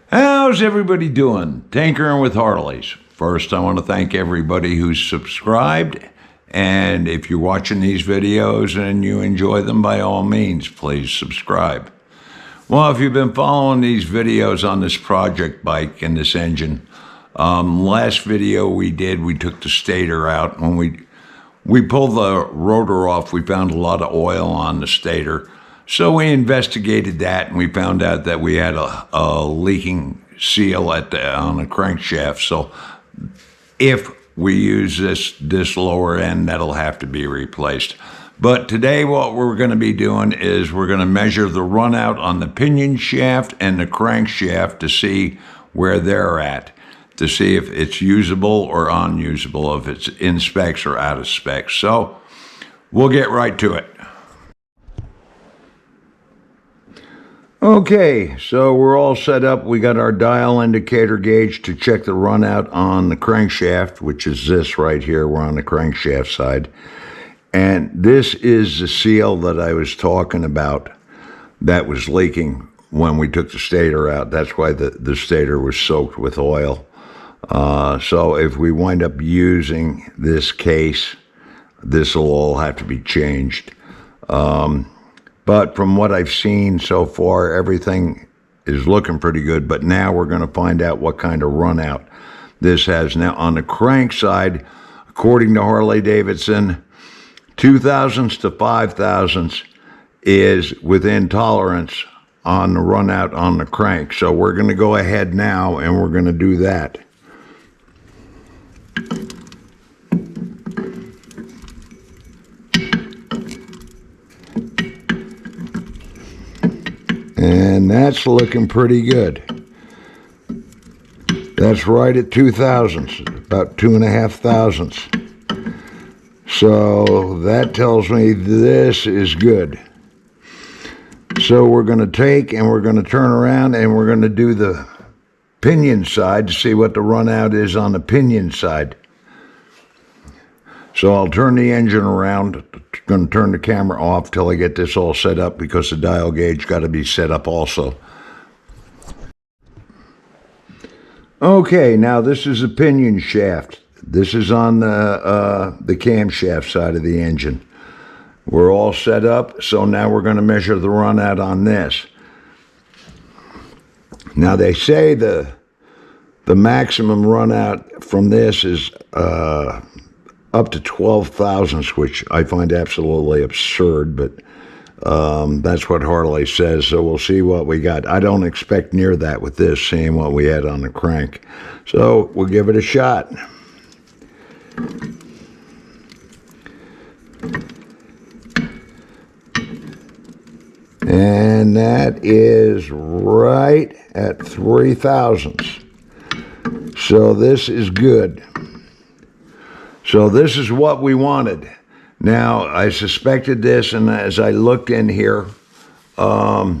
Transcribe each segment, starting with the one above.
How's everybody doing? Tinkering with Harleys. First, I want to thank everybody who's subscribed. And if you're watching these videos and you enjoy them, by all means, please subscribe. Well, if you've been following these videos on this project bike and this engine, last video we did, we took the stator out. When we pulled the rotor off, we found a lot of oil on the stator. So we investigated that, and we found out that we had a leaking seal on the crankshaft. So if we use this lower end, that'll have to be replaced. But today what we're going to be doing is we're going to measure the run out on the pinion shaft and the crankshaft to see where they're at, to see if it's usable or unusable, if it's in specs or out of specs. So we'll get right to it. Okay, so we're all set up. We got our dial indicator gauge to check the run out on the crankshaft, which is this right here. We're on the crankshaft side. And this is the seal that I was talking about that was leaking when we took the stator out. That's why the stator was soaked with oil. So if we wind up using this case, this will all have to be changed. But from what I've seen so far, everything is looking pretty good. But now we're going to find out what kind of run out this has. Now, on the crank side, according to Harley Davidson, 2,000s to 5,000s is within tolerance on the run out on the crank. So we're going to go ahead now and we're going to do that. And that's looking pretty good. That's right at 2,000s, about 2,500s. So that tells me this is good. So we're going to take and we're going to turn around and we're going to do the pinion side to see what the run out is on the pinion side. So I'll turn the engine around. Going to turn the camera off till I get this all set up because the dial gauge got to be set up also. Okay, now this is a pinion shaft. This is on the camshaft side of the engine. We're all set up, so now we're going to measure the run out on this. Now they say the maximum run out from this is up to 12 thousandths, which I find absolutely absurd, but that's what Harley says, so we'll see what we got. I don't expect near that with this, seeing what we had on the crank. So we'll give it a shot. And that is right at 3 thousandths. So this is good. So this is what we wanted. Now, I suspected this, and as I looked in here, I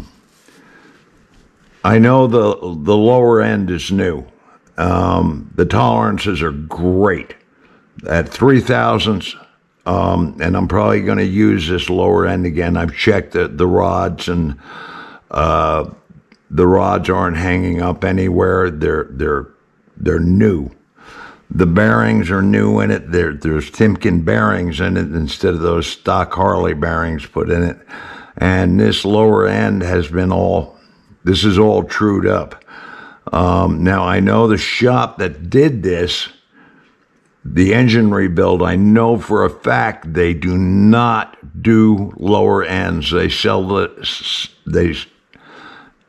know the lower end is new. The tolerances are great at 3 thousandths, and I'm probably going to use this lower end again. I've checked the rods, and the rods aren't hanging up anywhere. They're new. The bearings are new in it. There's Timken bearings in it instead of those stock Harley bearings put in it. And this lower end has been this is all trued up. Now I know the shop that did this, the engine rebuild, I know for a fact they do not do lower ends. They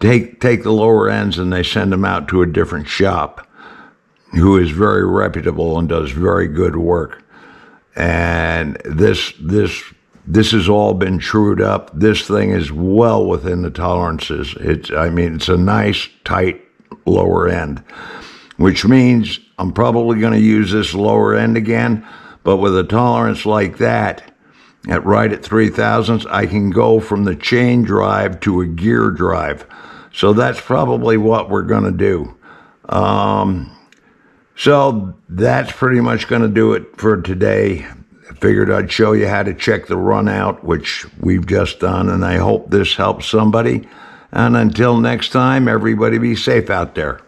they take the lower ends and they send them out to a different shop who is very reputable and does very good work. And this has all been trued up. This thing is well within the tolerances. It's a nice, tight lower end, which means I'm probably going to use this lower end again, but with a tolerance like that, right at 3 thousandths, I can go from the chain drive to a gear drive. So that's probably what we're going to do. So that's pretty much going to do it for today. I figured I'd show you how to check the run out, which we've just done, and I hope this helps somebody. And until next time, everybody be safe out there.